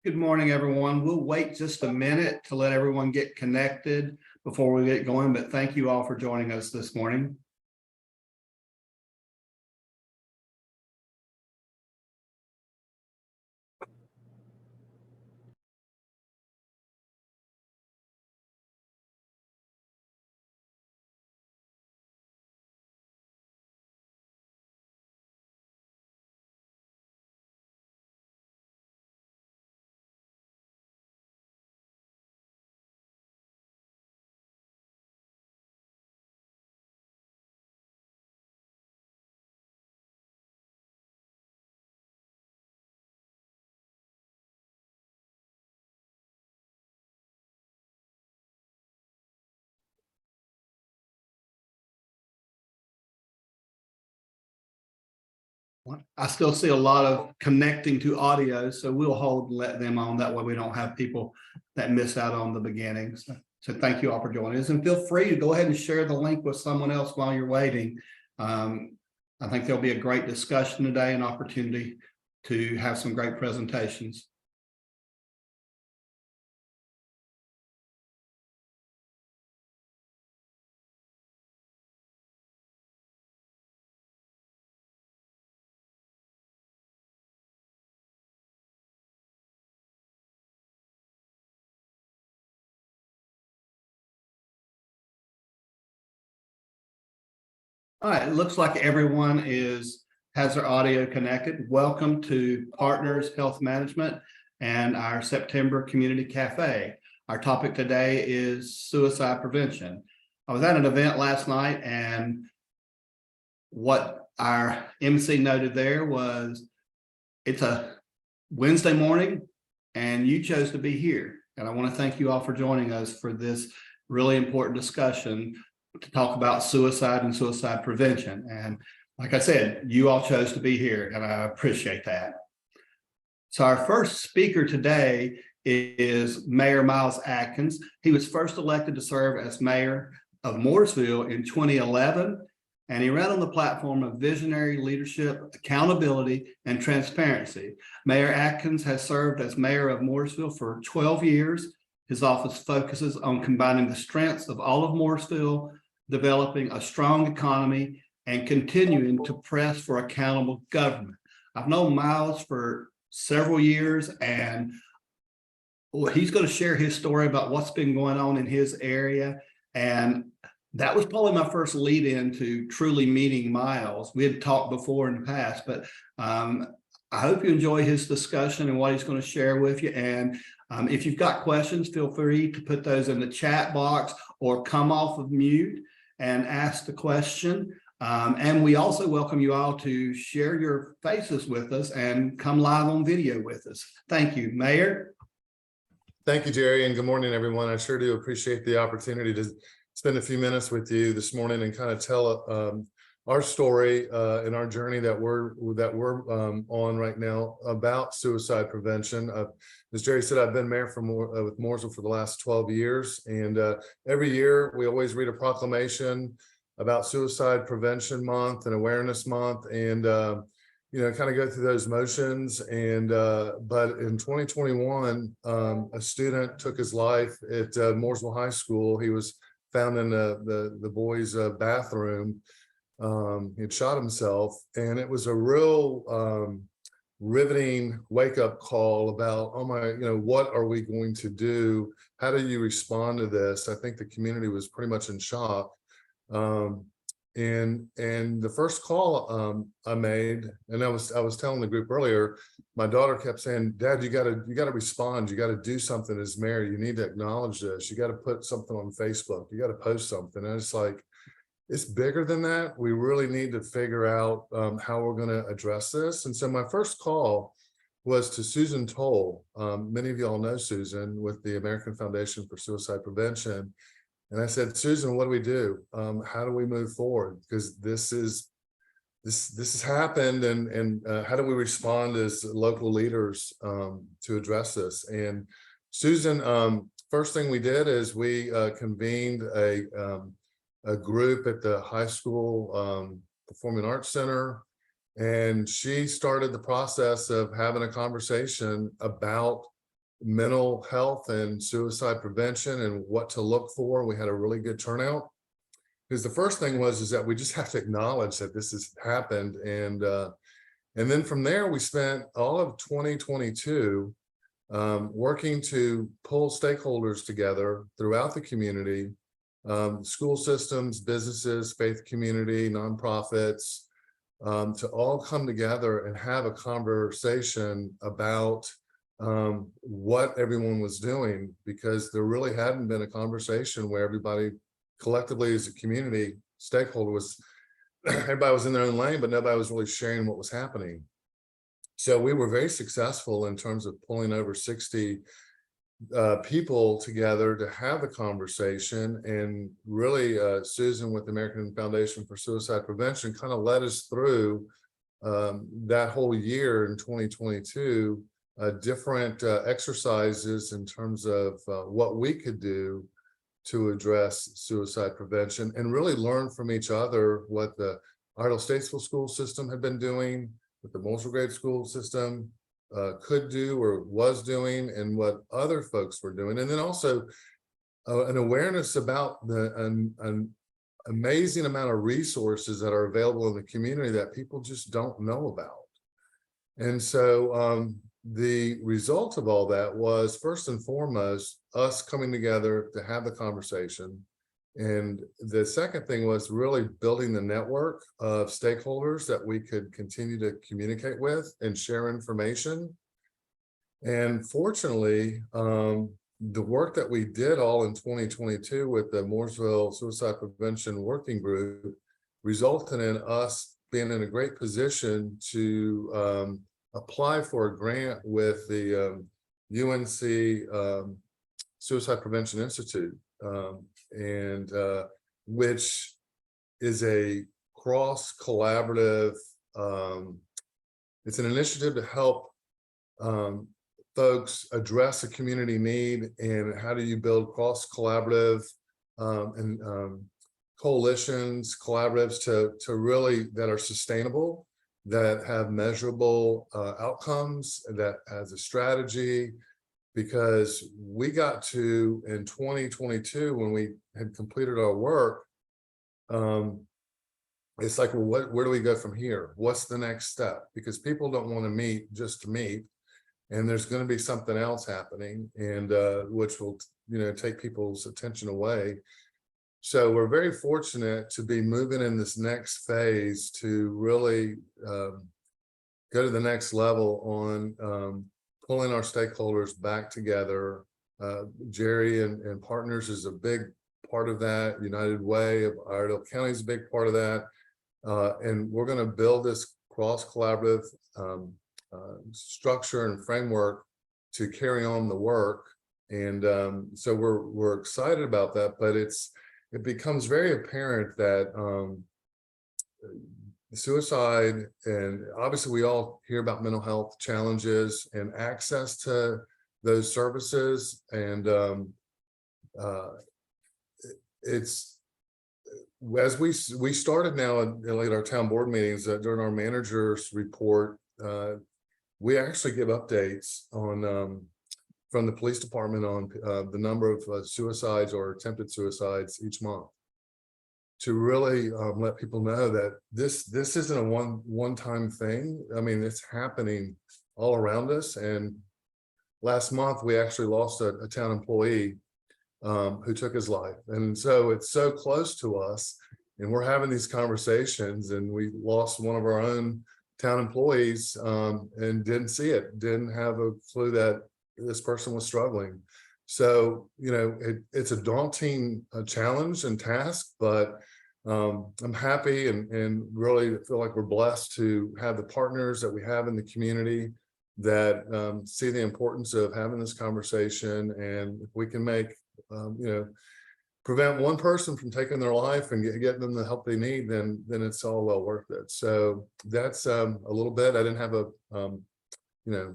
Good morning, everyone. We'll wait just a minute to let everyone get connected before we get going, but thank you all for joining us this morning. I still see a lot of connecting to audio, so we'll hold and let them on. That way we don't have people that miss out on the beginning. So thank you all for joining us, and feel free to go ahead and share the link with someone else while you're waiting. I think there'll be a great discussion today, an opportunity to have some great presentations. All right, it looks like everyone has their audio connected. Welcome to Partners Health Management and our September Community Cafe. Our topic today is suicide prevention. I was at an event last night, and what our MC noted there was it's a Wednesday morning and you chose to be here. And I want to thank you all for joining us for this really important discussion to talk about suicide and suicide prevention. And like I said, you all chose to be here, and I appreciate that. So our first speaker today is Mayor Miles Atkins. He was first elected to serve as mayor of Mooresville in 2011, and he ran on the platform of visionary leadership, accountability, and transparency. Mayor Atkins has served as mayor of Mooresville for 12 years. His office focuses on combining the strengths of all of Mooresville, developing a strong economy, and continuing to press for accountable government. I've known Miles for several years, and he's going to share his story about what's been going on in his area. And that was probably my first lead into truly meeting Miles. We had talked before in the past, but I hope you enjoy his discussion and what he's going to share with you. And if you've got questions, feel free to put those in the chat box or come off of mute and ask the question. And we also welcome you all to share your faces with us and come live on video with us. Thank you, Mayor. Thank you, Jerry, and good morning, everyone. I sure do appreciate the opportunity to spend a few minutes with you this morning and kind of tell our story and our journey that we're on right now about suicide prevention. As Jerry said, I've been mayor with Mooresville for the last 12 years, and every year we always read a proclamation about Suicide Prevention Month and Awareness Month, and kind of go through those motions. And but in 2021, a student took his life at Mooresville High School. He was found in the boys' bathroom. He had shot himself, and it was a real riveting wake-up call about, oh my, what are we going to do? How do you respond to this? I think the community was pretty much in shock. And the first call I made, and I was telling the group earlier, my daughter kept saying, Dad, you gotta respond, you gotta do something as mayor, you need to acknowledge this, you gotta put something on Facebook, you gotta post something. And it's like, it's bigger than that. We really need to figure out how we're going to address this. And so my first call was to Susan Toll. Many of you all know Susan with the American Foundation for Suicide Prevention. And I said, Susan, what do we do? How do we move forward? Because this has happened, and how do we respond as local leaders to address this? And Susan, first thing we did is we convened a group at the high school Performing Arts Center, and she started the process of having a conversation about mental health and suicide prevention and what to look for. We had a really good turnout. Because the first thing is that we just have to acknowledge that this has happened. And then from there, we spent all of 2022 working to pull stakeholders together throughout the community, school systems, businesses, faith community, nonprofits, to all come together and have a conversation about what everyone was doing, because there really hadn't been a conversation where everybody collectively as a community stakeholder was, everybody was in their own lane, but nobody was really sharing what was happening. So we were very successful in terms of pulling over 60 people together to have the conversation. And really, Susan with the American Foundation for Suicide Prevention kind of led us through that whole year in 2022, different exercises in terms of what we could do to address suicide prevention, and really learn from each other what the Iredell Statesville school system had been doing, what the Moulsville Grade school system could do or was doing, and what other folks were doing. And then also an awareness about an amazing amount of resources that are available in the community that people just don't know about. And so the result of all that was, first and foremost, us coming together to have the conversation. And the second thing was really building the network of stakeholders that we could continue to communicate with and share information. And fortunately, the work that we did all in 2022 with the Mooresville Suicide Prevention Working Group resulted in us being in a great position to apply for a grant with the UNC Suicide Prevention Institute, and which is a cross collaborative, it's an initiative to help folks address a community need, and how do you build cross collaborative and coalitions, collaboratives to really that are sustainable, that have measurable outcomes, that has a strategy. Because we got to, in 2022, when we had completed our work, it's like, well, where do we go from here? What's the next step? Because people don't want to meet just to meet, and there's going to be something else happening, and which will, take people's attention away. So we're very fortunate to be moving in this next phase to really go to the next level on pulling our stakeholders back together. Jerry and Partners is a big part of that. United Way of Iredell County is a big part of that. And we're going to build this cross-collaborative structure and framework to carry on the work. And so we're excited about that, but it becomes very apparent that suicide, and obviously we all hear about mental health challenges and access to those services, and it's, as we started now at our town board meetings, during our manager's report, we actually give updates on from the police department on the number of suicides or attempted suicides each month, to really let people know that this isn't a one-time thing. I mean, it's happening all around us. And last month, we actually lost a town employee who took his life. And so it's so close to us, and we're having these conversations, and we lost one of our own town employees and didn't see it, didn't have a clue that this person was struggling. So, it's a daunting challenge and task, but I'm happy and really feel like we're blessed to have the partners that we have in the community that see the importance of having this conversation. And if we can make, prevent one person from taking their life and getting them the help they need, then it's all well worth it. So that's a little bit. I didn't have a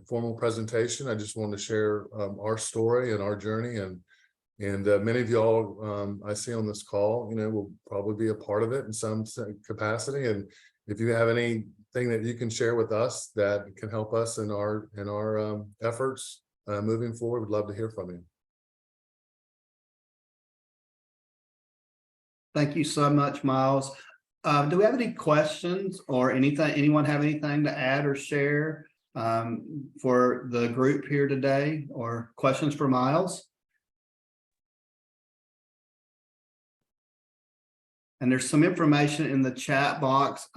formal presentation. I just wanted to share our story and our journey, and many of y'all I see on this call, will probably be a part of it in some capacity. And if you have anything that you can share with us that can help us in our efforts, moving forward. We'd love to hear from you. Thank you so much, Miles. Do we have any questions or anything? Anyone have anything to add or share for the group here today, or questions for Miles? And there's some information in the chat box.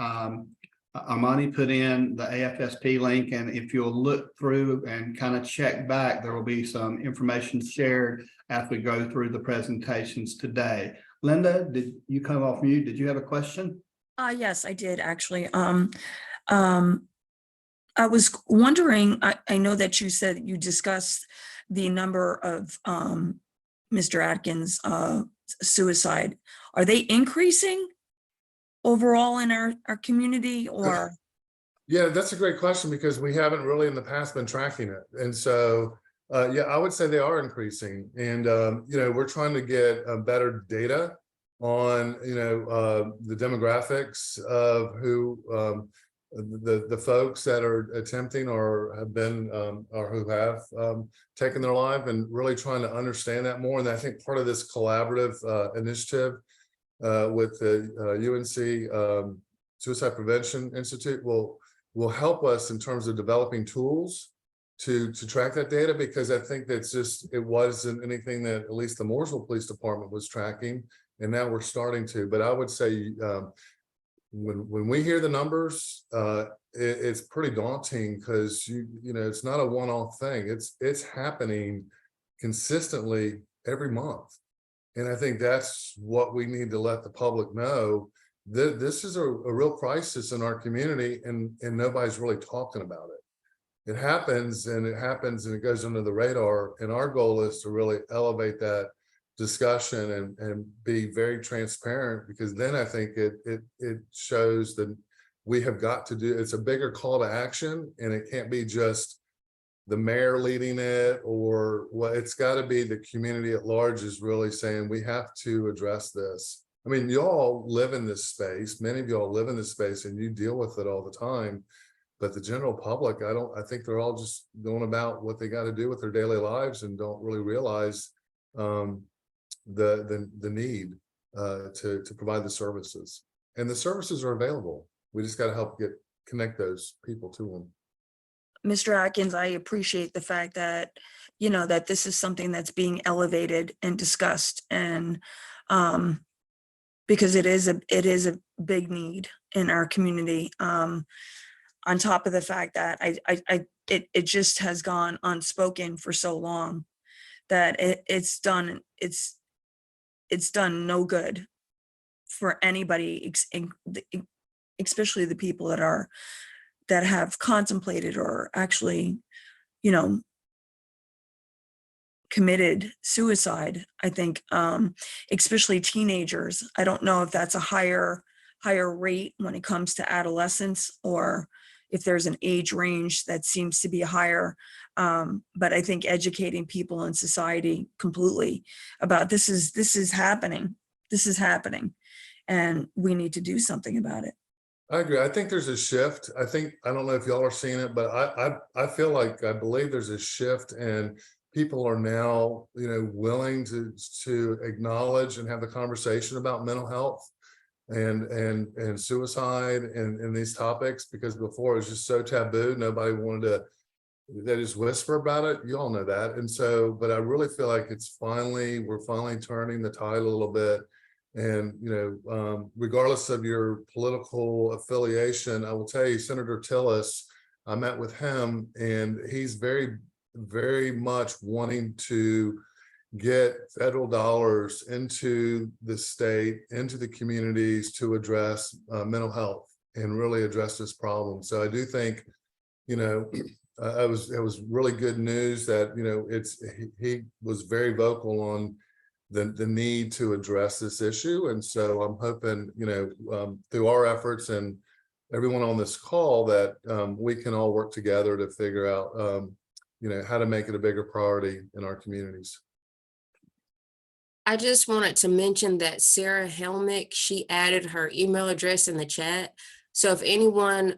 Amani put in the AFSP link, and if you'll look through and kind of check back, there will be some information shared as we go through the presentations today. Linda, did you come off mute? Did you have a question? Yes, I did actually. I was wondering, I know that you said you discussed the number of Mr. Atkins suicide. Are they increasing overall in our community, or? Yeah, that's a great question, because we haven't really in the past been tracking it. And so, yeah, I would say they are increasing. And, you know, we're trying to get better data on, you know, the demographics of who the folks that are attempting or have been or who have taken their life, and really trying to understand that more. And I think part of this collaborative initiative with the UNC Suicide Prevention Institute will help us in terms of developing tools to track that data, because I think that's just, it wasn't anything that at least the Mooresville Police Department was tracking, and now we're starting to. But I would say when we hear the numbers, it's pretty daunting, because you know, it's not a one-off thing. It's happening consistently every month. And I think that's what we need to let the public know. This is a real crisis in our community, and nobody's really talking about it. It happens and it goes under the radar. And our goal is to really elevate that discussion and be very transparent, because then I think it shows that we have got to do, it's a bigger call to action, and it can't be just the mayor leading it, or what. It's got to be the community at large is really saying we have to address this. I mean, you all live in this space, many of you all live in this space, and you deal with it all the time. But the general public, I think they're all just going about what they got to do with their daily lives, and don't really realize the need to provide the services. And the services are available. We just got to help connect those people to them. Mr. Atkins, I appreciate the fact that, you know, that this is something that's being elevated and discussed, and because it is a big need in our community. On top of the fact that it just has gone unspoken for so long that it's done no good for anybody, especially the people that have contemplated or actually, you know, committed suicide. I think, especially teenagers. I don't know if that's a higher rate when it comes to adolescents, or if there's an age range that seems to be higher. But I think educating people in society completely about this is happening. This is happening, and we need to do something about it. I agree. I think there's a shift. I don't know if y'all are seeing it, but I feel like, I believe there's a shift, and people are now, you know, willing to acknowledge and have the conversation about mental health and suicide and these topics, because before it was just so taboo. Nobody wanted to, they just whisper about it. You all know that. And so, but I really feel like we're finally turning the tide a little bit. And, you know, regardless of your political affiliation, I will tell you, Senator Tillis, I met with him, and he's very, very much wanting to get federal dollars into the state, into the communities, to address mental health and really address this problem. So I do think, you know, it was really good news that, you know, he was very vocal on the need to address this issue. And so I'm hoping, you know, through our efforts and everyone on this call, that we can all work together to figure out, you know, how to make it a bigger priority in our communities. I just wanted to mention that Sarah Helmick, she added her email address in the chat. So if anyone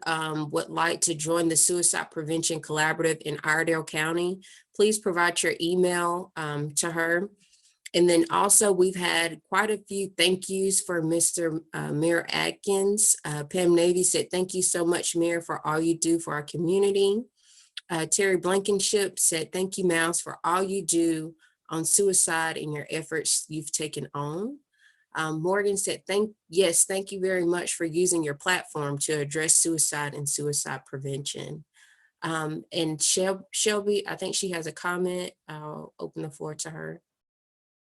would like to join the Suicide Prevention Collaborative in Iredell County, please provide your email to her. And then also we've had quite a few thank yous for Mr. Mayor Atkins. Pam Navy said, thank you so much, Mayor, for all you do for our community. Terry Blankenship said, thank you, Mouse, for all you do on suicide and your efforts you've taken on. Morgan said, thank you very much for using your platform to address suicide and suicide prevention. And Shelby, I think she has a comment. I'll open the floor to her.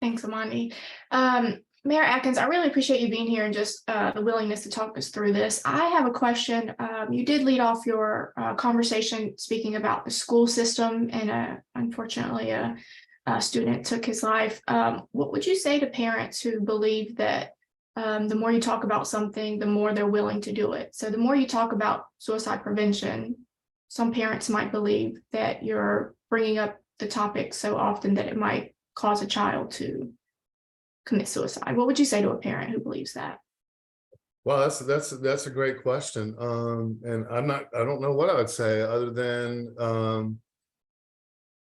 Thanks, Amani. Mayor Atkins, I really appreciate you being here and just the willingness to talk us through this. I have a question. You did lead off your conversation speaking about the school system, and unfortunately a student took his life. What would you say to parents who believe that the more you talk about something, the more they're willing to do it? So the more you talk about suicide prevention, some parents might believe that you're bringing up the topic so often that it might cause a child to commit suicide. What would you say to a parent who believes that? Well, that's a great question. And I don't know what I would say other than,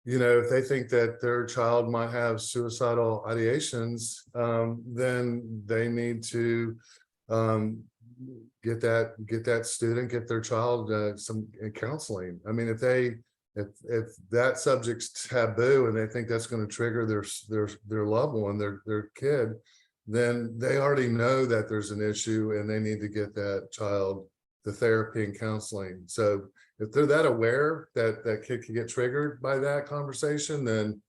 if they think that their child might have suicidal ideations, then they need to get that student, get their child some counseling. I mean, if that subject's taboo and they think that's going to trigger their loved one, their kid, then they already know that there's an issue and they need to get that child the therapy and counseling. So if they're that aware that that kid can get triggered by that conversation, then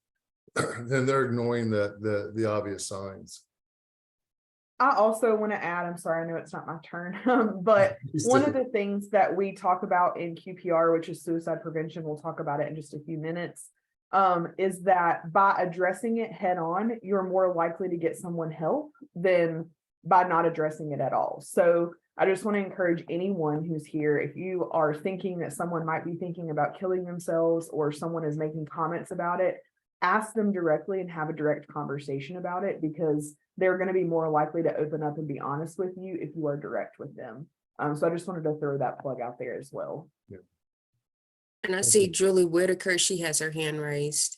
they're ignoring the obvious signs. I also want to add, I'm sorry, I know it's not my turn, but one of the things that we talk about in QPR, which is suicide prevention, we'll talk about it in just a few minutes, is that by addressing it head on, you're more likely to get someone help than by not addressing it at all. So I just want to encourage anyone who's here, if you are thinking that someone might be thinking about killing themselves or someone is making comments about it, ask them directly and have a direct conversation about it, because they're going to be more likely to open up and be honest with you if you are direct with them. So I just wanted to throw that plug out there as well. Yeah. And I see Julie Whitaker, she has her hand raised.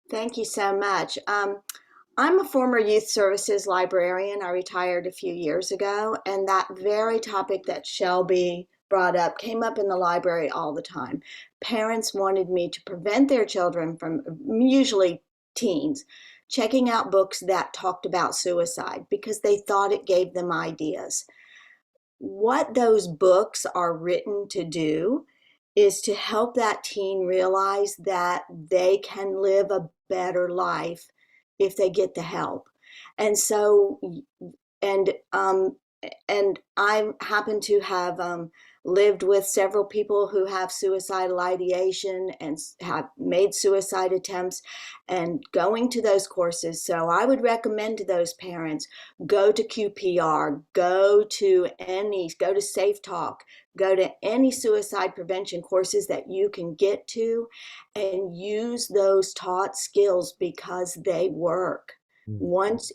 Thank you so much. I'm a former youth services librarian. I retired a few years ago, and that very topic that Shelby brought up came up in the library all the time. Parents wanted me to prevent their children from, usually teens, checking out books that talked about suicide because they thought it gave them ideas. What those books are written to do is to help that teen realize that they can live a better life if they get the help. And so, and I happen to have lived with several people who have suicidal ideation and have made suicide attempts and going to those courses. So I would recommend to those parents, go to QPR, go to Safe Talk, go to any suicide prevention courses that you can get to and use those taught skills because they work. Once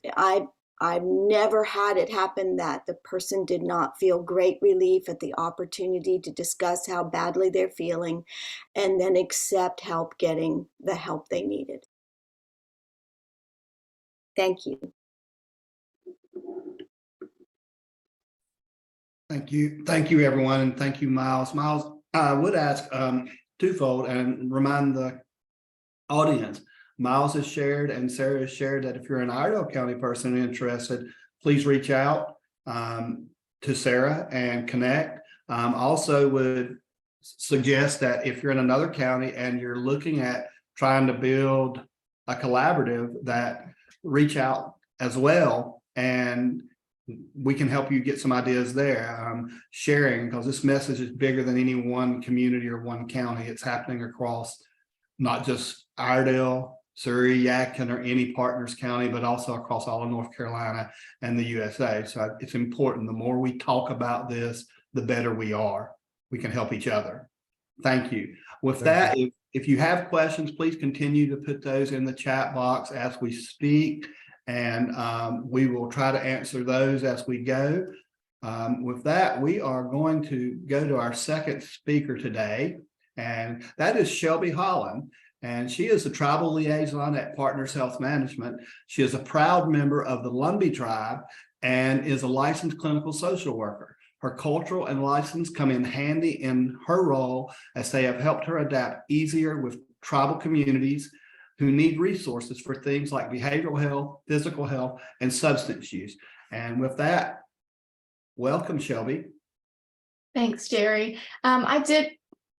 I've never had it happen that the person did not feel great relief at the opportunity to discuss how badly they're feeling and then accept help getting the help they needed. Thank you. Thank you. Thank you, everyone. And thank you, Miles. Miles, I would ask twofold and remind the audience. Miles has shared and Sarah has shared that if you're an Iredell County person interested, please reach out to Sarah and connect. Also would suggest that if you're in another county and you're looking at trying to build a collaborative, that reach out as well and we can help you get some ideas there. Sharing, because this message is bigger than any one community or one county. It's happening across not just Iredell, Surrey, Yadkin, or any partners county, but also across all of North Carolina and the USA. So it's important. The more we talk about this, the better we are. We can help each other. Thank you. With that, if you have questions, please continue to put those in the chat box as we speak, and we will try to answer those as we go. With that, we are going to go to our second speaker today, and that is Shelby Holland. And she is a tribal liaison at Partners Health Management. She is a proud member of the Lumbee tribe and is a licensed clinical social worker. Her cultural and license come in handy in her role as they have helped her adapt easier with tribal communities who need resources for things like behavioral health, physical health, and substance use. And with that, welcome, Shelby. Thanks, Jerry. I did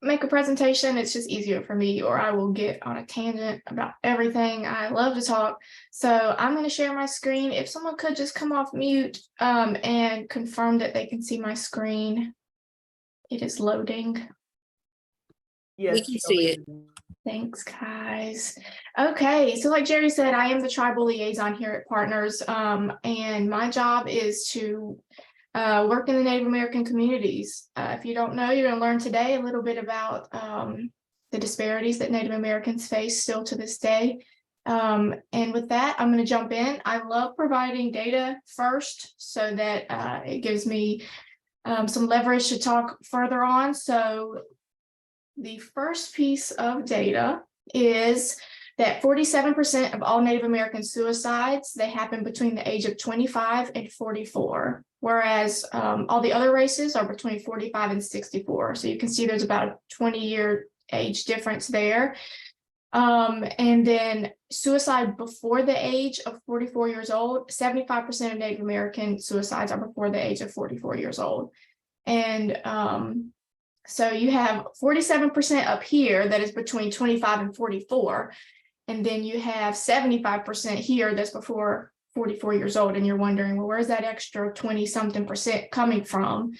make a presentation. It's just easier for me, or I will get on a tangent about everything. I love to talk. So I'm going to share my screen. If someone could just come off mute and confirm that they can see my screen. It is loading. Yes. We can see it. Thanks, guys. Okay, so like Jerry said, I am the tribal liaison here at Partners, and my job is to work in the Native American communities. If you don't know, you're going to learn today a little bit about the disparities that Native Americans face still to this day. And with that, I'm going to jump in. I love providing data first so that it gives me some leverage to talk further on. So the first piece of data is that 47% of all Native American suicides, they happen between the age of 25 and 44, whereas all the other races are between 45 and 64. So you can see there's about a 20-year age difference there. And then suicide before the age of 44 years old, 75% of Native American suicides are before the age of 44 years old. And so you have 47% up here that is between 25 and 44. And then you have 75% here that's before 44 years old. And you're wondering, well, where's that extra 20-something% coming from?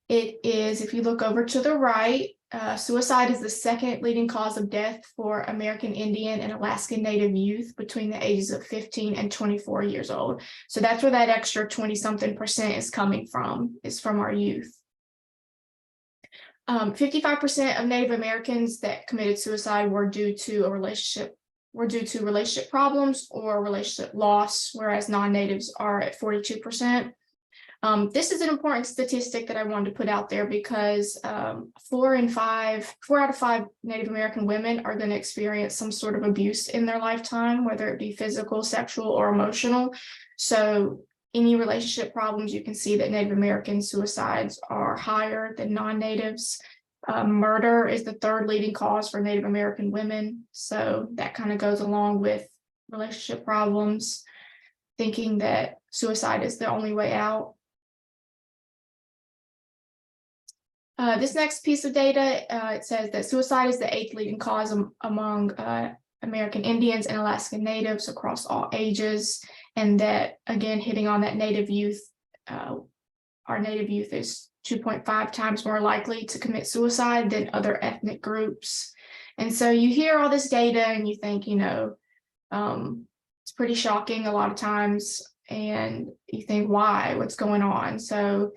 It is, if you look over to the right, suicide is the second leading cause of death for American Indian and Alaskan Native youth between the ages of 15 and 24 years old. So that's where that extra 20-something% is coming from, is from our youth. 55% of Native Americans that committed suicide were due to relationship problems or relationship loss, whereas non-natives are at 42%. This is an important statistic that I wanted to put out there because 4 out of 5 Native American women are going to experience some sort of abuse in their lifetime, whether it be physical, sexual, or emotional. So any relationship problems, you can see that Native American suicides are higher than non-natives. Murder is the third leading cause for Native American women. So that kind of goes along with relationship problems, thinking that suicide is the only way out. This next piece of data, it says that suicide is the 8th leading cause among American Indians and Alaskan Natives across all ages. And that, again, hitting on that Native youth, our Native youth is 2.5 times more likely to commit suicide than other ethnic groups. And so you hear all this data and you think, it's pretty shocking a lot of times. And you think, why? What's going on? So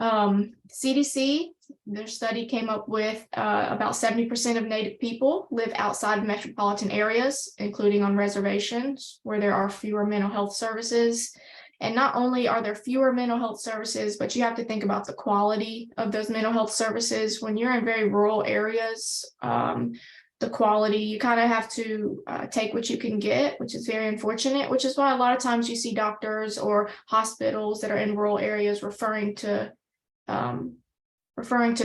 CDC, their study came up with about 70% of Native people live outside of metropolitan areas, including on reservations where there are fewer mental health services. And not only are there fewer mental health services, but you have to think about the quality of those mental health services. When you're in very rural areas, the quality, you kind of have to take what you can get, which is very unfortunate, which is why a lot of times you see doctors or hospitals that are in rural areas referring to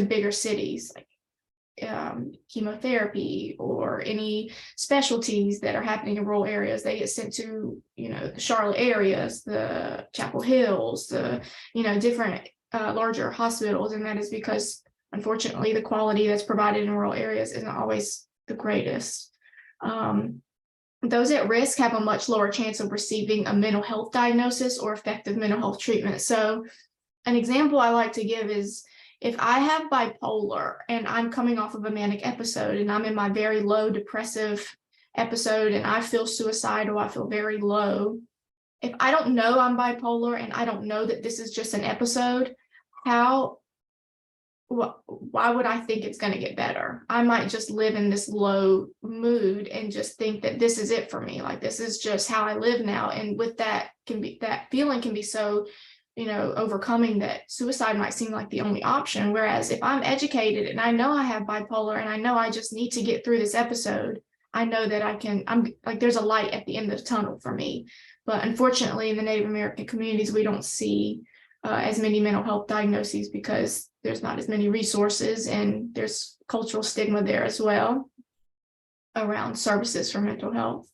bigger cities, like chemotherapy or any specialties that are happening in rural areas. They get sent to, the Charlotte areas, the Chapel Hills, the, different larger hospitals. And that is because, unfortunately, the quality that's provided in rural areas isn't always the greatest. Those at risk have a much lower chance of receiving a mental health diagnosis or effective mental health treatment. So an example I like to give is, if I have bipolar and I'm coming off of a manic episode and I'm in my very low depressive episode and I feel suicidal, I feel very low. If I don't know I'm bipolar and I don't know that this is just an episode, why would I think it's going to get better? I might just live in this low mood and just think that this is it for me. Like, this is just how I live now. And with that feeling can be so overcoming that suicide might seem like the only option. Whereas if I'm educated and I know I have bipolar and I know I just need to get through this episode, I know that I'm like, there's a light at the end of the tunnel for me. But unfortunately, in the Native American communities, we don't see as many mental health diagnoses because there's not as many resources, and there's cultural stigma there as well around services for mental health.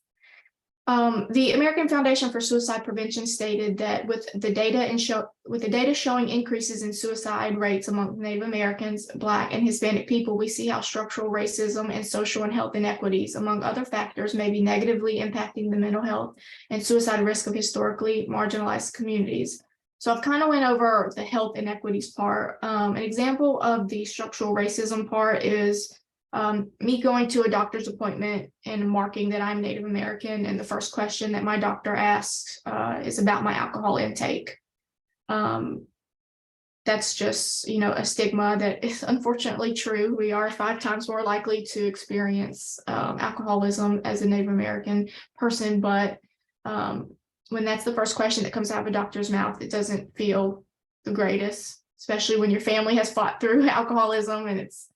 The American Foundation for Suicide Prevention stated that with the data showing increases in suicide rates among Native Americans, Black, and Hispanic people, we see how structural racism and social and health inequities, among other factors, may be negatively impacting the mental health and suicide risk of historically marginalized communities. So I've kind of went over the health inequities part. An example of the structural racism part is me going to a doctor's appointment and marking that I'm Native American, and the first question that my doctor asks is about my alcohol intake. That's just, a stigma that is unfortunately true. We are 5 times more likely to experience alcoholism as a Native American person, but when that's the first question that comes out of a doctor's mouth, it doesn't feel the greatest, especially when your family has fought through alcoholism and it's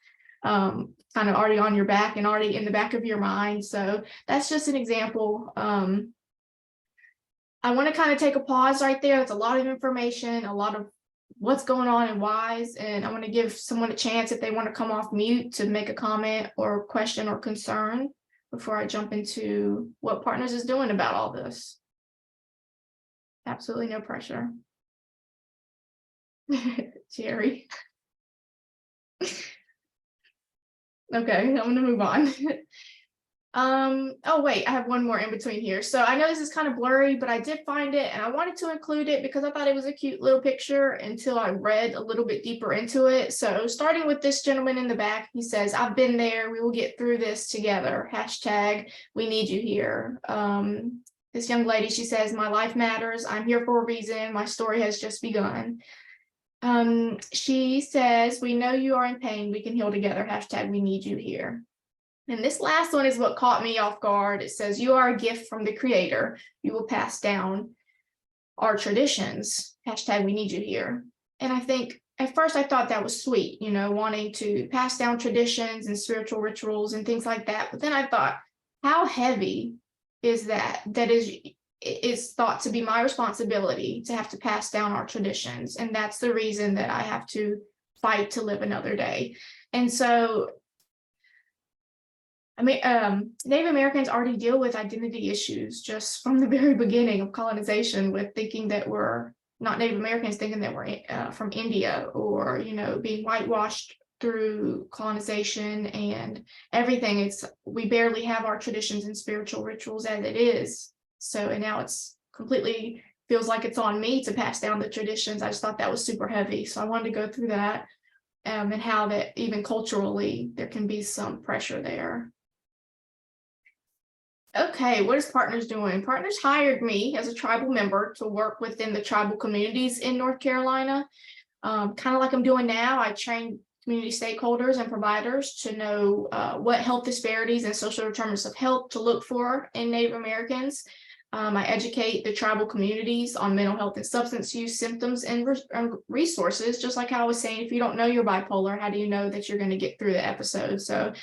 kind of already on your back and already in the back of your mind. So that's just an example. I want to kind of take a pause right there. It's a lot of information, a lot of what's going on and whys, and I want to give someone a chance if they want to come off mute to make a comment or question or concern before I jump into what Partners is doing about all this. Absolutely no pressure. Jerry. Okay, I'm gonna move on. Oh wait, I have one more in between here. So I know this is kind of blurry, but I did find it and I wanted to include it because I thought it was a cute little picture until I read a little bit deeper into it. So starting with this gentleman in the back, he says, "I've been there, we will get through this together. Hashtag, we need you here." This young lady, she says, "My life matters. I'm here for a reason. My story has just begun." She says, "We know you are in pain. We can heal together. Hashtag, we need you here." And this last one is what caught me off guard. It says, "You are a gift from the Creator. You will pass down our traditions. Hashtag, we need you here." And I think at first I thought that was sweet, wanting to pass down traditions and spiritual rituals and things like that. But then I thought, how heavy is that? That is thought to be my responsibility to have to pass down our traditions. And that's the reason that I have to fight to live another day. And so, Native Americans already deal with identity issues just from the very beginning of colonization, with thinking that we're not Native Americans, thinking that we're from India, or, being whitewashed through colonization and everything. We barely have our traditions and spiritual rituals as it is. So, and now it's completely feels like it's on me to pass down the traditions. I just thought that was super heavy. So I wanted to go through that and how that even culturally, there can be some pressure there. Okay, what is Partners doing? Partners hired me as a tribal member to work within the tribal communities in North Carolina. Kind of like I'm doing now, I train community stakeholders and providers to know what health disparities and social determinants of health to look for in Native Americans. I educate the tribal communities on mental health and substance use symptoms and resources, just like how I was saying, if you don't know you're bipolar, how do you know that you're going to get through the episode? So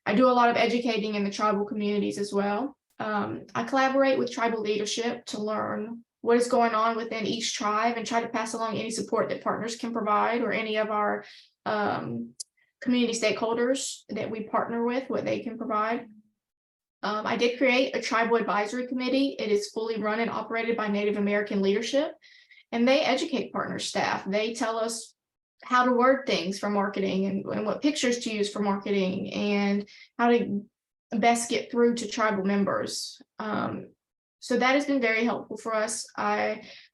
I do a lot of educating in the tribal communities as well. I collaborate with tribal leadership to learn what is going on within each tribe and try to pass along any support that Partners can provide, or any of our community stakeholders that we partner with, what they can provide. I did create a tribal advisory committee. It is fully run and operated by Native American leadership, and they educate Partner staff. They tell us how to word things for marketing and what pictures to use for marketing and how to best get through to tribal members. So that has been very helpful for us.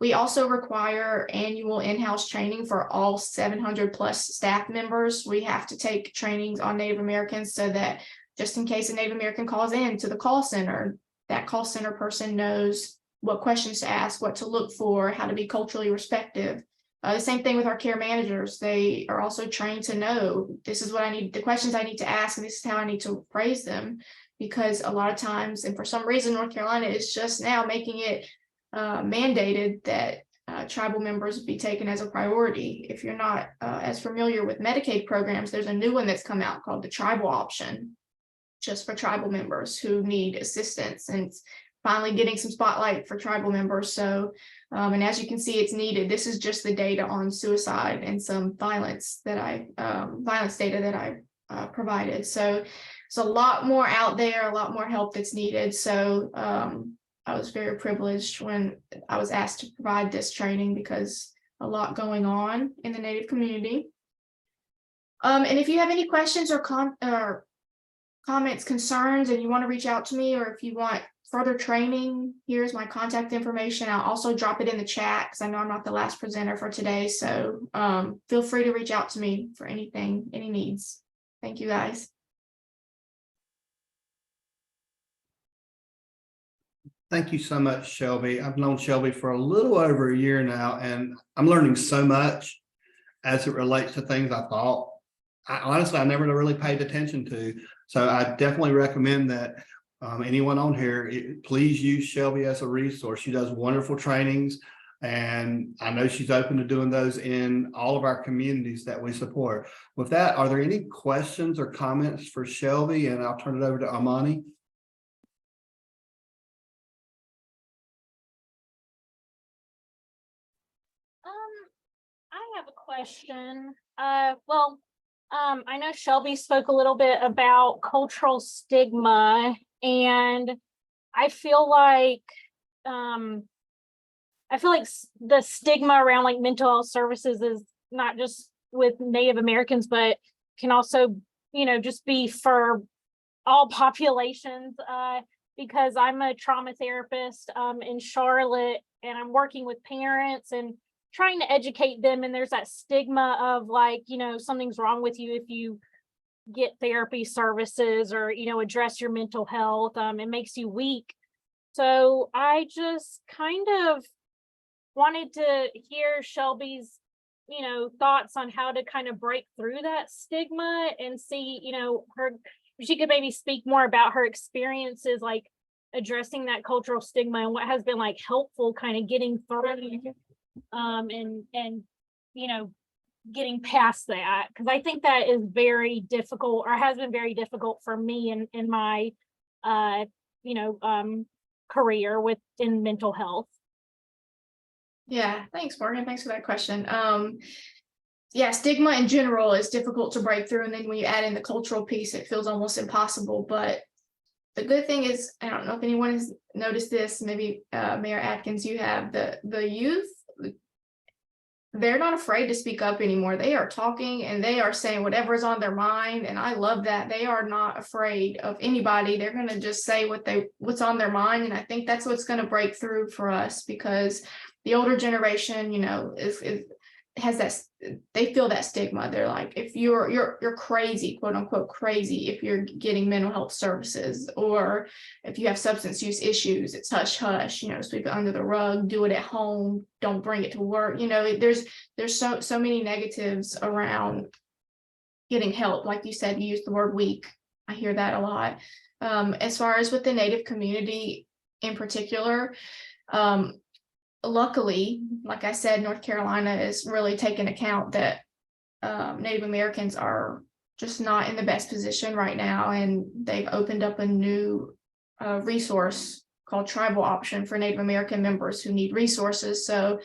We also require annual in-house training for all 700 plus staff members. We have to take trainings on Native Americans so that just in case a Native American calls in to the call center, that call center person knows what questions to ask, what to look for, how to be culturally respectful. The same thing with our care managers. They are also trained to know this is what I need, the questions I need to ask, and this is how I need to phrase them. Because a lot of times, and for some reason, North Carolina is just now making it mandated that tribal members be taken as a priority. If you're not as familiar with Medicaid programs, there's a new one that's come out called the tribal option, just for tribal members who need assistance, and it's finally getting some spotlight for tribal members. So, and as you can see, it's needed. This is just the data on suicide and some violence data that I provided. So it's a lot more out there, a lot more help that's needed. So I was very privileged when I was asked to provide this training, because a lot going on in the Native community. And if you have any questions or comments, concerns, and you want to reach out to me, or if you want further training, here's my contact information. I'll also drop it in the chat, because I know I'm not the last presenter for today. So feel free to reach out to me for anything, any needs. Thank you, guys. Thank you so much, Shelby. I've known Shelby for a little over a year now, and I'm learning so much as it relates to things I thought I never really paid attention to. So I definitely recommend that anyone on here, please use Shelby as a resource. She does wonderful trainings, and I know she's open to doing those in all of our communities that we support. With that, are there any questions or comments for Shelby? And I'll turn it over to Amani. I have a question. I know Shelby spoke a little bit about cultural stigma, and I feel like the stigma around like mental health services is not just with Native Americans, but can also, just be for all populations. Because I'm a trauma therapist in Charlotte, and I'm working with parents and trying to educate them, and there's that stigma of like, something's wrong with you if you get therapy services or address your mental health. It makes you weak. So I just kind of wanted to hear Shelby's thoughts on how to kind of break through that stigma, and see she could maybe speak more about her experiences like addressing that cultural stigma, and what has been like helpful kind of getting through and getting past that, because I think that is very difficult, or has been very difficult for me in my career in mental health. Yeah, thanks, Morgan. Thanks for that question. Yeah, stigma in general is difficult to break through, and then when you add in the cultural piece, it feels almost impossible. But the good thing is, I don't know if anyone has noticed this, maybe Mayor Atkins, you have the youth. They're not afraid to speak up anymore. They are talking and they are saying whatever's on their mind. And I love that. They are not afraid of anybody. They're going to just say what's on their mind. And I think that's what's going to break through for us, because the older generation, has that, they feel that stigma. They're like, if you're crazy, quote unquote crazy, if you're getting mental health services, or if you have substance use issues, it's hush hush, sweep it under the rug, do it at home, don't bring it to work. There's so many negatives around getting help. Like you said, you used the word weak. I hear that a lot. As far as with the Native community in particular, luckily, like I said, North Carolina is really taking account that Native Americans are just not in the best position right now, and they've opened up a new resource called Tribal Option for Native American members who need resources. So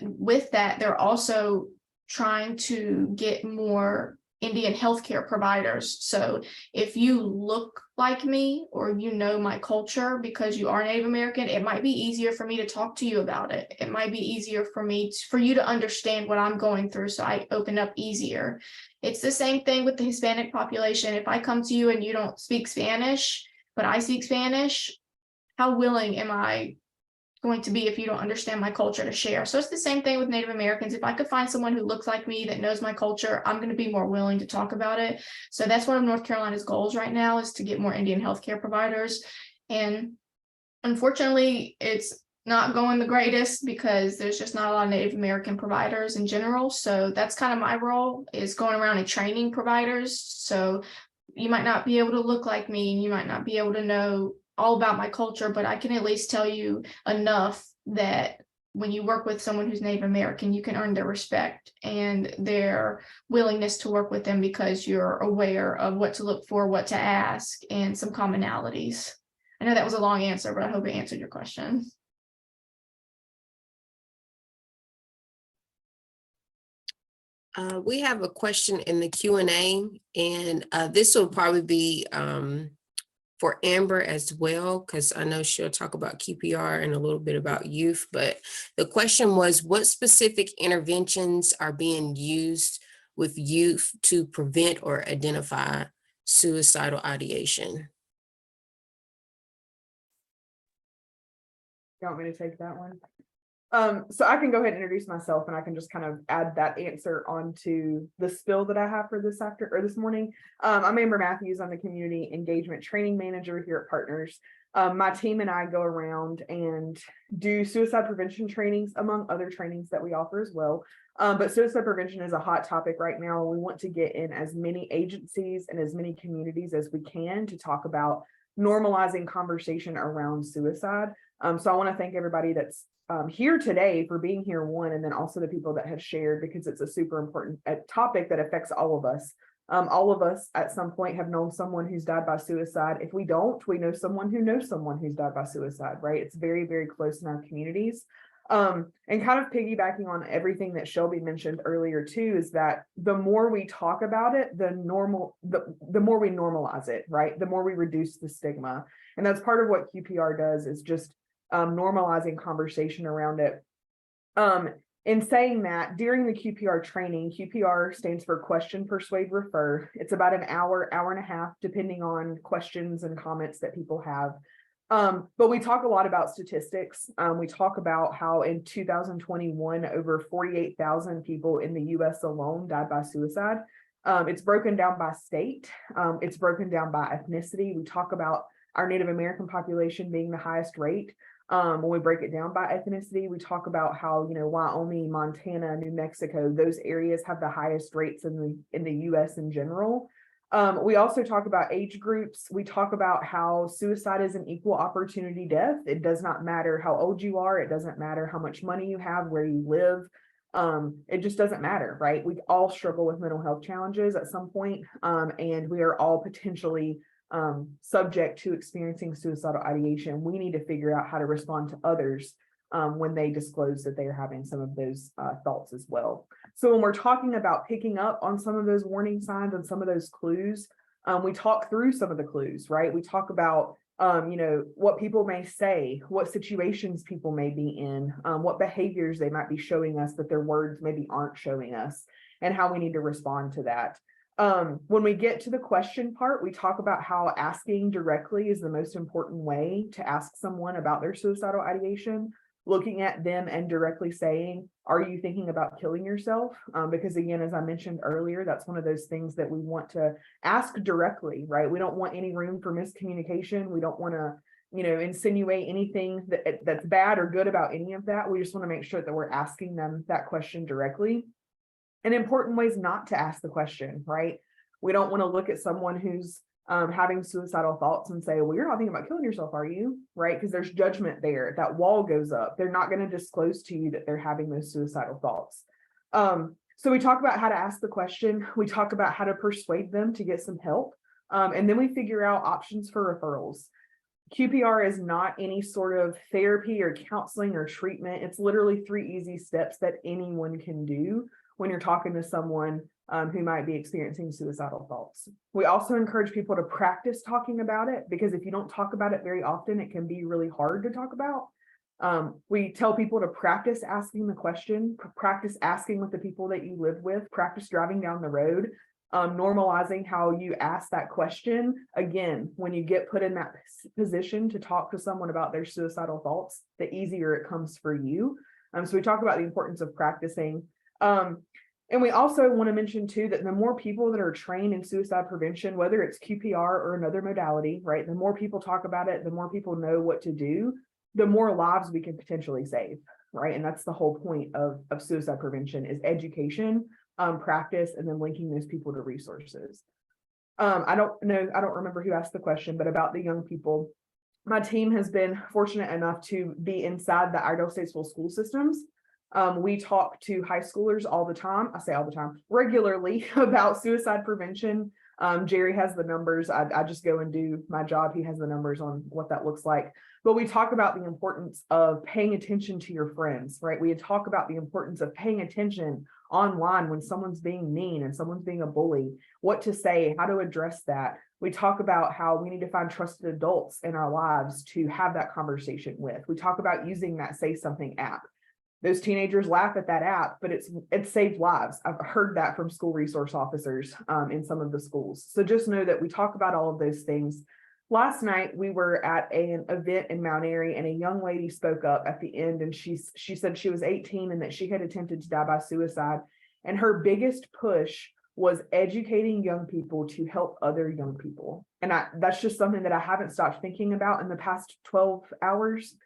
with that, they're also trying to get more Indian healthcare providers. So if you look like me, or my culture because you are Native American, it might be easier for me to talk to you about it. It might be easier for you to understand what I'm going through, so I open up easier. It's the same thing with the Hispanic population. If I come to you and you don't speak Spanish, but I speak Spanish, how willing am I going to be, if you don't understand my culture, to share? So it's the same thing with Native Americans. If I could find someone who looks like me that knows my culture, I'm going to be more willing to talk about it. So that's one of North Carolina's goals right now, is to get more Indian healthcare providers. And unfortunately, it's not going the greatest, because there's just not a lot of Native American providers in general. So that's kind of my role, is going around and training providers. So you might not be able to look like me, and you might not be able to know all about my culture, but I can at least tell you enough that when you work with someone who's Native American, you can earn their respect and their willingness to work with them because you're aware of what to look for, what to ask, and some commonalities. I know that was a long answer, but I hope it answered your question. We have a question in the Q&A, and this will probably be for Amber as well, because I know she'll talk about QPR and a little bit about youth. But the question was, what specific interventions are being used with youth to prevent or identify suicidal ideation? You want me to take that one? So I can go ahead and introduce myself, and I can just kind of add that answer onto the spill that I have for this morning. I'm Amber Matthews. I'm the Community Engagement Training Manager here at Partners. My team and I go around and do suicide prevention trainings, among other trainings that we offer as well. But suicide prevention is a hot topic right now. We want to get in as many agencies and as many communities as we can to talk about normalizing conversation around suicide. So I want to thank everybody that's here today for being here, one, and then also the people that have shared, because it's a super important topic that affects all of us. All of us at some point have known someone who's died by suicide. If we don't, we know someone who knows someone who's died by suicide, right? It's very, very close in our communities. And kind of piggybacking on everything that Shelby mentioned earlier too, is that the more we talk about it, the more we normalize it, right? The more we reduce the stigma. And that's part of what QPR does, is just normalizing conversation around it. In saying that, during the QPR training, QPR stands for Question, Persuade, Refer. It's about an hour, hour and a half, depending on questions and comments that people have. But we talk a lot about statistics. We talk about how in 2021, over 48,000 people in the US alone died by suicide. It's broken down by state. It's broken down by ethnicity. We talk about our Native American population being the highest rate. When we break it down by ethnicity, we talk about how, Wyoming, Montana, New Mexico, those areas have the highest rates in the US in general. We also talk about age groups. We talk about how suicide is an equal opportunity death. It does not matter how old you are. It doesn't matter how much money you have, where you live. It just doesn't matter, right? We all struggle with mental health challenges at some point, and we are all potentially subject to experiencing suicidal ideation. We need to figure out how to respond to others when they disclose that they are having some of those thoughts as well. So when we're talking about picking up on some of those warning signs and some of those clues, we talk through some of the clues, right? We talk about what people may say, what situations people may be in, what behaviors they might be showing us that their words maybe aren't showing us, and how we need to respond to that. When we get to the question part, we talk about how asking directly is the most important way to ask someone about their suicidal ideation, looking at them and directly saying, are you thinking about killing yourself? Because again, as I mentioned earlier, that's one of those things that we want to ask directly, right? We don't want any room for miscommunication. We don't want to, insinuate anything that's bad or good about any of that. We just want to make sure that we're asking them that question directly. And important ways not to ask the question, right? We don't want to look at someone who's having suicidal thoughts and say, well, you're not thinking about killing yourself, are you? Right? Because there's judgment there. That wall goes up. They're not going to disclose to you that they're having those suicidal thoughts. So we talk about how to ask the question. We talk about how to persuade them to get some help. And then we figure out options for referrals. QPR is not any sort of therapy or counseling or treatment. It's literally 3 easy steps that anyone can do when you're talking to someone who might be experiencing suicidal thoughts. We also encourage people to practice talking about it, because if you don't talk about it very often, it can be really hard to talk about. We tell people to practice asking the question, practice asking with the people that you live with, practice driving down the road, normalizing how you ask that question. Again, when you get put in that position to talk to someone about their suicidal thoughts, the easier it comes for you. So we talk about the importance of practicing. And we also want to mention too, that the more people that are trained in suicide prevention, whether it's QPR or another modality, right? The more people talk about it, the more people know what to do, the more lives we can potentially save, right? And that's the whole point of suicide prevention, is education, practice, and then linking those people to resources. I don't remember who asked the question, but about the young people. my team has been fortunate enough to be inside the Iredell Statesville school systems. We talk to high schoolers all the time. I say all the time, regularly, about suicide prevention. Jerry has the numbers. I just go and do my job. He has the numbers on what that looks like. But we talk about the importance of paying attention to your friends, right? We talk about the importance of paying attention online when someone's being mean and someone's being a bully, what to say, how to address that. We talk about how we need to find trusted adults in our lives to have that conversation with. We talk about using that Say Something app. Those teenagers laugh at that app, but it saved lives. I've heard that from school resource officers in some of the schools. So just know that we talk about all of those things. Last night, we were at an event in Mount Airy, and a young lady spoke up at the end, and she said she was 18 and that she had attempted to die by suicide. And her biggest push was educating young people to help other young people. And that's just something that I haven't stopped thinking about in the past 12 hours.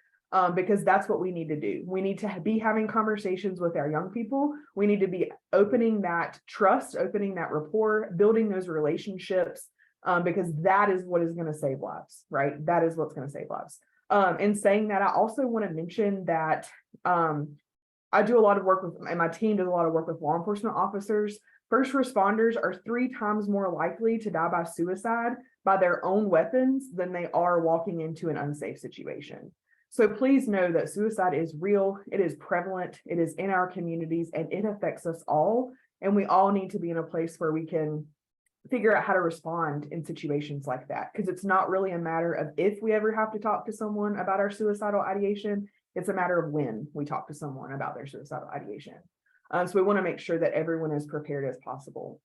Because that's what we need to do. We need to be having conversations with our young people. We need to be opening that trust, opening that rapport, building those relationships, because that is what is going to save lives, right? That is what's going to save lives. In saying that, I also want to mention that I do a lot of work with, and my team does a lot of work with law enforcement officers. First responders are 3 times more likely to die by suicide by their own weapons than they are walking into an unsafe situation. So please know that suicide is real, it is prevalent, it is in our communities, and it affects us all. And we all need to be in a place where we can figure out how to respond in situations like that. Because it's not really a matter of if we ever have to talk to someone about our suicidal ideation, it's a matter of when we talk to someone about their suicidal ideation. So we want to make sure that everyone is prepared as possible.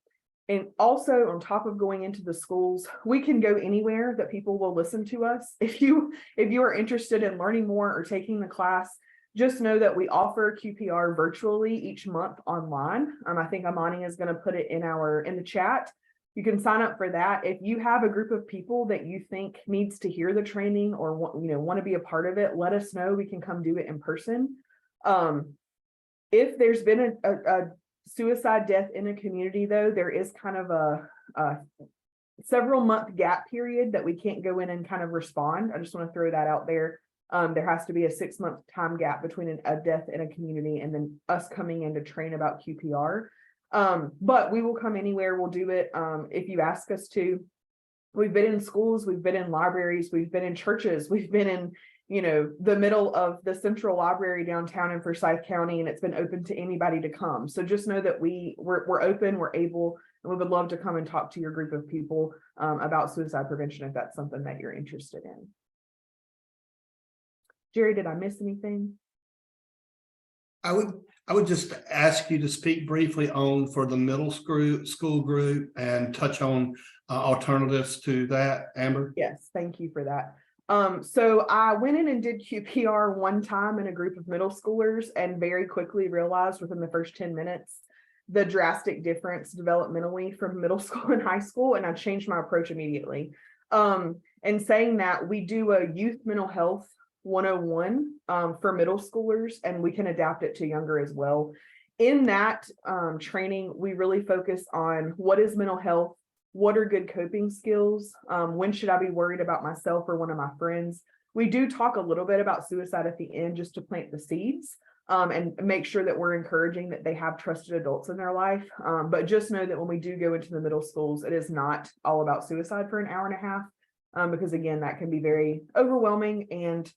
And also, on top of going into the schools, we can go anywhere that people will listen to us. If you are interested in learning more or taking the class, just know that we offer QPR virtually each month online. I think Amani is going to put it in the chat. You can sign up for that. If you have a group of people that you think needs to hear the training or want to be a part of it, let us know. We can come do it in person. If there's been a suicide death in a community, though, there is kind of a several month gap period that we can't go in and kind of respond. I just want to throw that out there. There has to be a 6-month time gap between a death in a community and then us coming in to train about QPR. But we will come anywhere. We'll do it if you ask us to. We've been in schools, we've been in libraries, we've been in churches, we've been in the middle of the central library downtown in Forsyth County, and it's been open to anybody to come. So just know that we're open, we're able, and we would love to come and talk to your group of people about suicide prevention if that's something that you're interested in. Jerry, did I miss anything? I would just ask you to speak briefly on for the middle school group and touch on alternatives to that, Amber. Yes, thank you for that. So I went in and did QPR one time in a group of middle schoolers and very quickly realized within the first 10 minutes the drastic difference developmentally from middle school and high school, and I changed my approach immediately. And saying that, we do a youth mental health 101 for middle schoolers, and we can adapt it to younger as well. In that training, we really focus on what is mental health, what are good coping skills, when should I be worried about myself or one of my friends. We do talk a little bit about suicide at the end just to plant the seeds and make sure that we're encouraging that they have trusted adults in their life. But just know that when we do go into the middle schools, it is not all about suicide for an hour and a half, because again, that can be very overwhelming and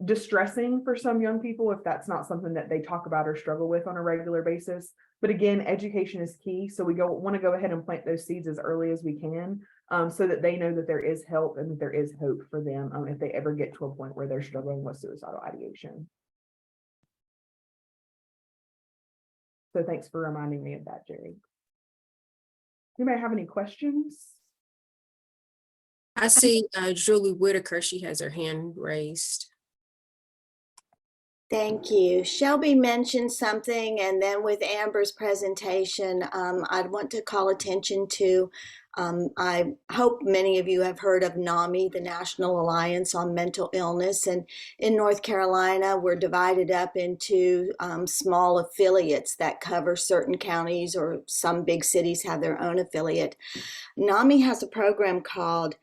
distressing for some young people if that's not something that they talk about or struggle with on a regular basis. But again, education is key. So we want to go ahead and plant those seeds as early as we can, so that they know that there is help and that there is hope for them if they ever get to a point where they're struggling with suicidal ideation. So thanks for reminding me of that, Jerry. You may have any questions? I see Julie Whitaker, she has her hand raised. Thank you. Shelby mentioned something, and then with Amber's presentation, I'd want to call attention to, I hope many of you have heard of NAMI, the National Alliance on Mental Illness, and in North Carolina, we're divided up into small affiliates that cover certain counties, or some big cities have their own affiliate. NAMI has a program called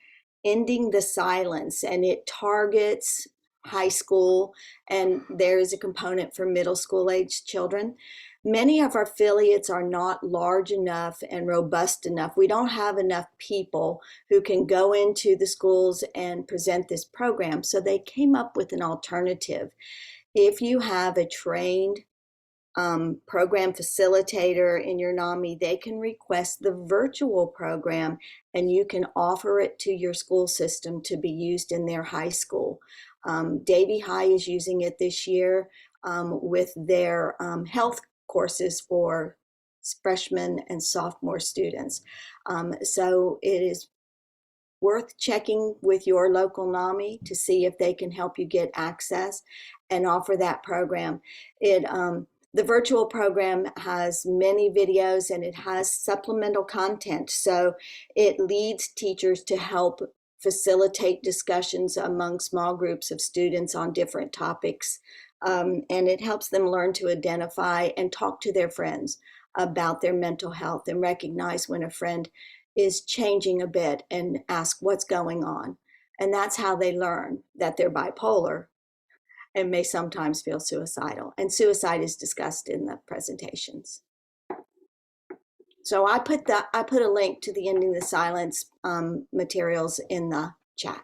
Ending the Silence, and it targets high school, and there is a component for middle school age children. Many of our affiliates are not large enough and robust enough. We don't have enough people who can go into the schools and present this program. So they came up with an alternative. If you have a trained program facilitator in your NAMI, they can request the virtual program and you can offer it to your school system to be used in their high school. Davie High is using it this year with their health courses for freshmen and sophomore students. So it is worth checking with your local NAMI to see if they can help you get access and offer that program. The virtual program has many videos and it has supplemental content. So it leads teachers to help facilitate discussions among small groups of students on different topics. And it helps them learn to identify and talk to their friends about their mental health and recognize when a friend is changing a bit and ask what's going on. And that's how they learn that they're bipolar and may sometimes feel suicidal. And suicide is discussed in the presentations. So I put a link to the Ending the Silence materials in the chat.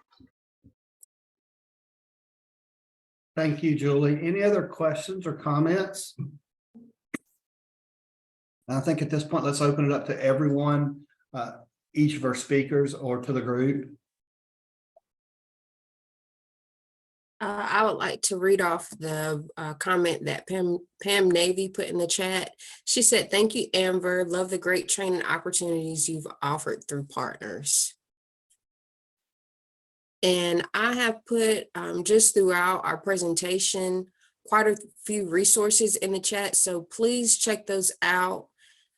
Thank you, Julie. Any other questions or comments? I think at this point, let's open it up to everyone, each of our speakers or to the group. I would like to read off the comment that Pam Navy put in the chat. She said, "Thank you, Amber. Love the great training opportunities you've offered through partners." And I have put just throughout our presentation quite a few resources in the chat. So please check those out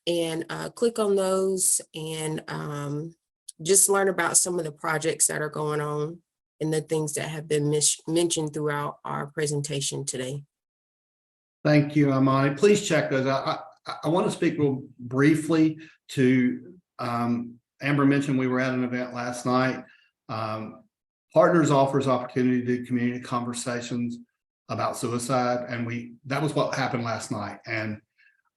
and click on those and just learn about some of the projects that are going on and the things that have been mentioned throughout our presentation today. Thank you, Amani. Please check those out. I want to speak real briefly to Amber mentioned we were at an event last night. Partners offers opportunity to do community conversations about suicide, and that was what happened last night. And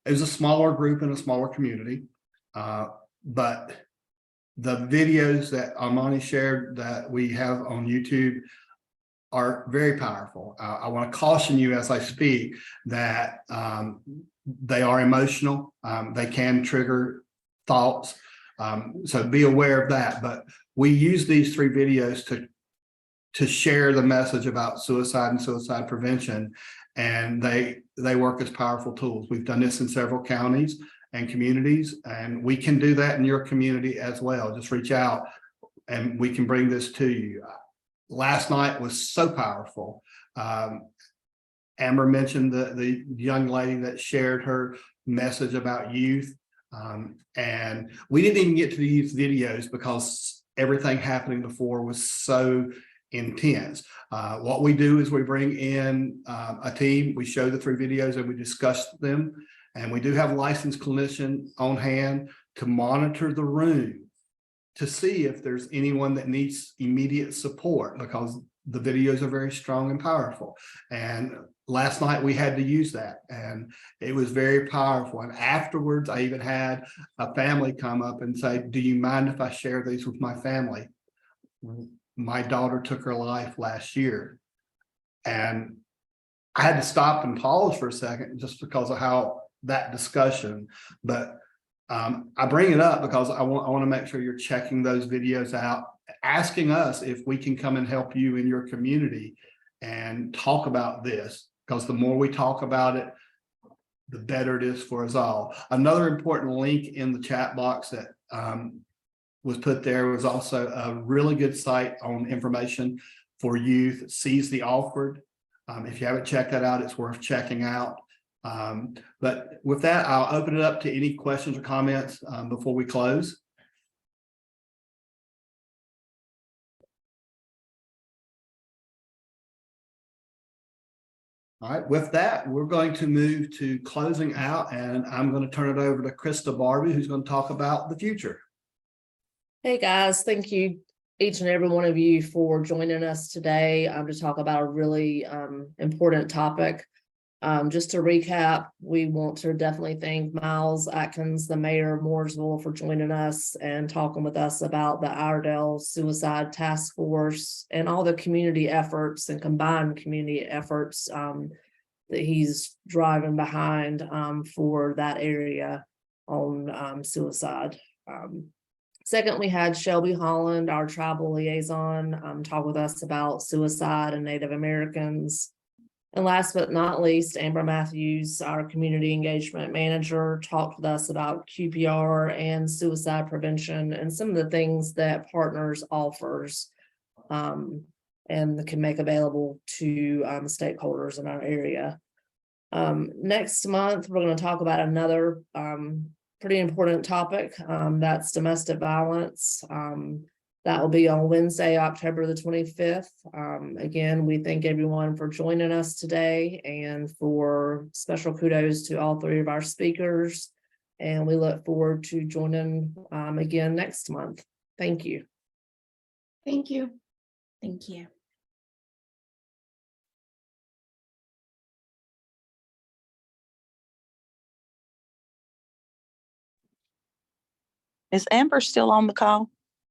it was a smaller group in a smaller community, but the videos that Amani shared that we have on YouTube are very powerful. I want to caution you as I speak that they are emotional. They can trigger thoughts. So be aware of that. But we use these 3 videos to share the message about suicide and suicide prevention. And they work as powerful tools. We've done this in several counties and communities, and we can do that in your community as well. Just reach out and we can bring this to you. Last night was so powerful. Amber mentioned the young lady that shared her message about youth. And we didn't even get to the youth videos because everything happening before was so intense. What we do is we bring in a team, we show the 3 videos and we discuss them. And we do have a licensed clinician on hand to monitor the room to see if there's anyone that needs immediate support, because the videos are very strong and powerful. And last night we had to use that, and it was very powerful. And afterwards, I even had a family come up and say, "Do you mind if I share these with my family? My daughter took her life last year." And I had to stop and pause for a second just because of how that discussion, but I bring it up because I want to make sure you're checking those videos out, asking us if we can come and help you in your community and talk about this, because the more we talk about it, the better it is for us all. Another important link in the chat box that was put there was also a really good site on information for youth, Seize the Awkward. If you haven't checked that out, it's worth checking out. But with that, I'll open it up to any questions or comments before we close. All right, with that, we're going to move to closing out, and I'm going to turn it over to Krista Barbie, who's going to talk about the future. Hey guys, thank you, each and every one of you for joining us today to talk about a really important topic. Just to recap, we want to definitely thank Miles Atkins, the mayor of Mooresville, for joining us and talking with us about the Iredell Suicide Task Force and all the community efforts and combined community efforts that he's driving behind for that area on suicide. Second, we had Shelby Holland, our tribal liaison, talk with us about suicide and Native Americans. And last but not least, Amber Matthews, our community engagement manager, talked with us about QPR and suicide prevention and some of the things that Partners offers and can make available to stakeholders in our area. Next month, we're going to talk about another pretty important topic. That's domestic violence. That will be on Wednesday, October the 25th. Again, we thank everyone for joining us today and for special kudos to all three of our speakers. And we look forward to joining again next month. Thank you. Thank you. Thank you. Is Amber still on the call?